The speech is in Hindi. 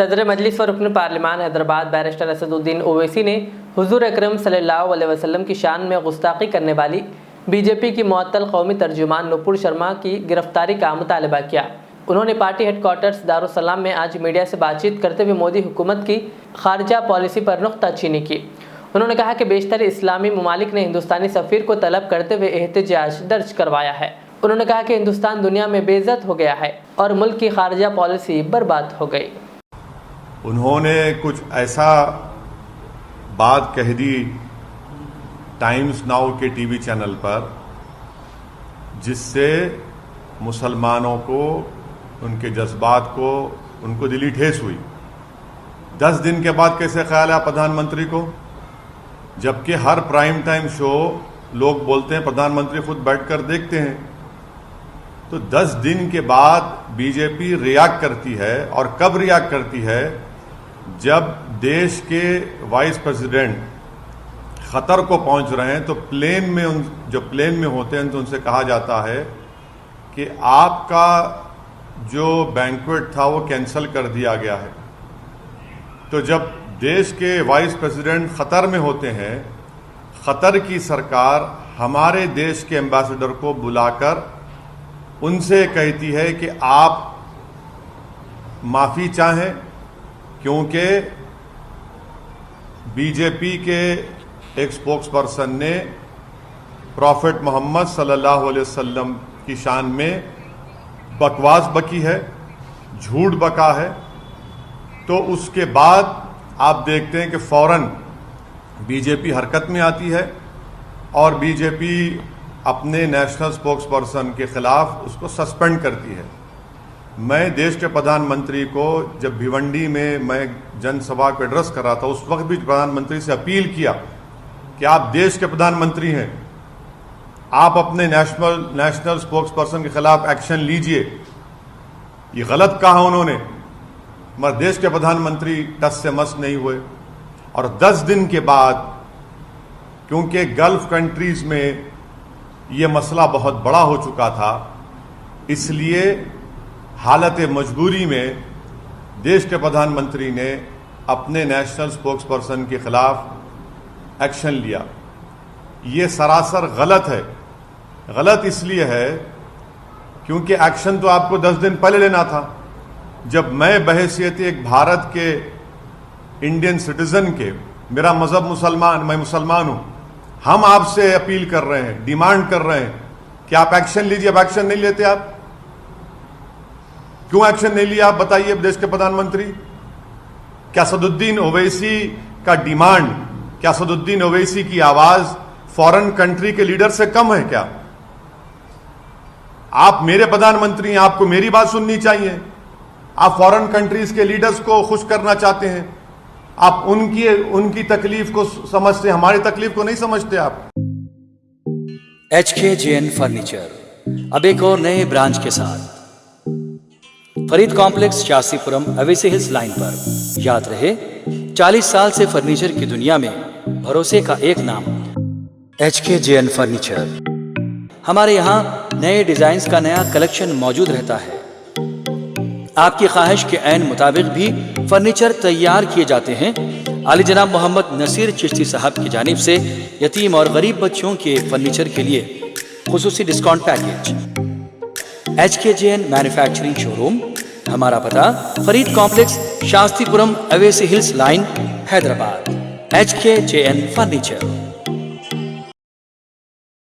सदर मजलिस व रुकन पार्लिमान हैदराबाद बैरिस्टर असदुद्दीन ओवैसी ने हुजूर अकरम सल्लल्लाहु अलैहि वसल्लम की शान में गुस्ताखी करने वाली बीजेपी की मुअत्तल कौमी तर्जुमान नुपुर शर्मा की गिरफ्तारी का मुतालबा किया। उन्होंने पार्टी हेडक्वार्टर्स दारुस्सलाम में आज मीडिया से बातचीत करते हुए मोदी हुकूमत की खारजा पॉलिसी पर नुक्ताचीनी की। उन्होंने कहा कि बेशतर इस्लामी ममालिक ने हिंदुस्तानी सफ़ीर को तलब करते हुए एहतजाज दर्ज करवाया है। उन्होंने कहा कि हिंदुस्तान दुनिया में बेइज्जत हो गया है और मुल्क की खारजा पॉलिसी बर्बाद हो गई। उन्होंने कुछ ऐसा बात कह दी टाइम्स नाउ के टीवी चैनल पर जिससे मुसलमानों को, उनके जज्बात को, उनको दिली ठेस हुई। 10 दिन के बाद कैसे ख्याल है प्रधानमंत्री को, जबकि हर प्राइम टाइम शो लोग बोलते हैं प्रधानमंत्री खुद बैठकर देखते हैं। तो 10 दिन के बाद बीजेपी रिएक्ट करती है, और कब रिएक्ट करती है? जब देश के वाइस प्रेसिडेंट खतर को पहुंच रहे हैं तो प्लेन में होते हैं तो उनसे कहा जाता है कि आपका जो बैंक्वेट था वो कैंसिल कर दिया गया है। तो जब देश के वाइस प्रेसिडेंट खतर में होते हैं, खतर की सरकार हमारे देश के एम्बेसडर को बुलाकर उनसे कहती है कि आप माफ़ी चाहें, क्योंकि बीजेपी के एक स्पोक्स पर्सन ने प्रॉफिट मोहम्मद सल्लल्लाहु अलैहि वसल्लम की शान में बकवास बकी है, झूठ बका है। तो उसके बाद आप देखते हैं कि फौरन बीजेपी हरकत में आती है और बीजेपी अपने नेशनल स्पोक्स पर्सन के खिलाफ उसको सस्पेंड करती है। मैं देश के प्रधानमंत्री को जब भिवंडी में मैं जनसभा को एड्रेस कर रहा था, उस वक्त भी प्रधानमंत्री से अपील किया कि आप देश के प्रधानमंत्री हैं, आप अपने नेशनल स्पोक्स पर्सन के खिलाफ एक्शन लीजिए। ये गलत कहा उन्होंने, मगर देश के प्रधानमंत्री टस से मस नहीं हुए। और 10 दिन के बाद, क्योंकि गल्फ कंट्रीज में ये मसला बहुत बड़ा हो चुका था, इसलिए हालत मजबूरी में देश के प्रधानमंत्री ने अपने नेशनल स्पोक्स पर्सन के खिलाफ एक्शन लिया। ये सरासर गलत है। गलत इसलिए है क्योंकि एक्शन तो आपको 10 दिन पहले लेना था। जब मैं बहैसियत एक भारत के इंडियन सिटीजन के, मेरा मजहब मुसलमान, मैं मुसलमान हूं, हम आपसे अपील कर रहे हैं, डिमांड कर रहे हैं कि आप एक्शन लीजिए। अब एक्शन नहीं लेते आप, क्यों एक्शन नहीं लिया आप बताइए देश के प्रधानमंत्री? क्या असदुद्दीन ओवैसी का डिमांड, क्या असदुद्दीन ओवैसी की आवाज फॉरेन कंट्री के लीडर से कम है क्या? आप मेरे प्रधानमंत्री हैं, आपको मेरी बात सुननी चाहिए। आप फॉरेन कंट्रीज के लीडर्स को खुश करना चाहते हैं, आप उनकी तकलीफ को समझते, हमारी तकलीफ को नहीं समझते आप। HKJN फर्नीचर अब एक और नए ब्रांच के साथ Farid complex, Shastripuram, Owaisi hills line पर। याद रहे, 40 साल से फर्नीचर की दुनिया में भरोसे का एक नाम HKJN फर्नीचर। हमारे यहाँ नए डिजाइन्स का नया कलेक्शन मौजूद रहता है। आपकी ख्वाहिश के ऐन मुताबिक भी फर्नीचर तैयार किए जाते हैं। आली जनाब मोहम्मद नसीर चिश्ती साहब की जानिब से यतीम और गरीब बच्चों के फर्नीचर के लिए खुसूसी discount package. HKJN manufacturing showroom, हमारा पता Farid complex, Shastripuram, Owaisi hills line, Hyderabad. HKJN furniture.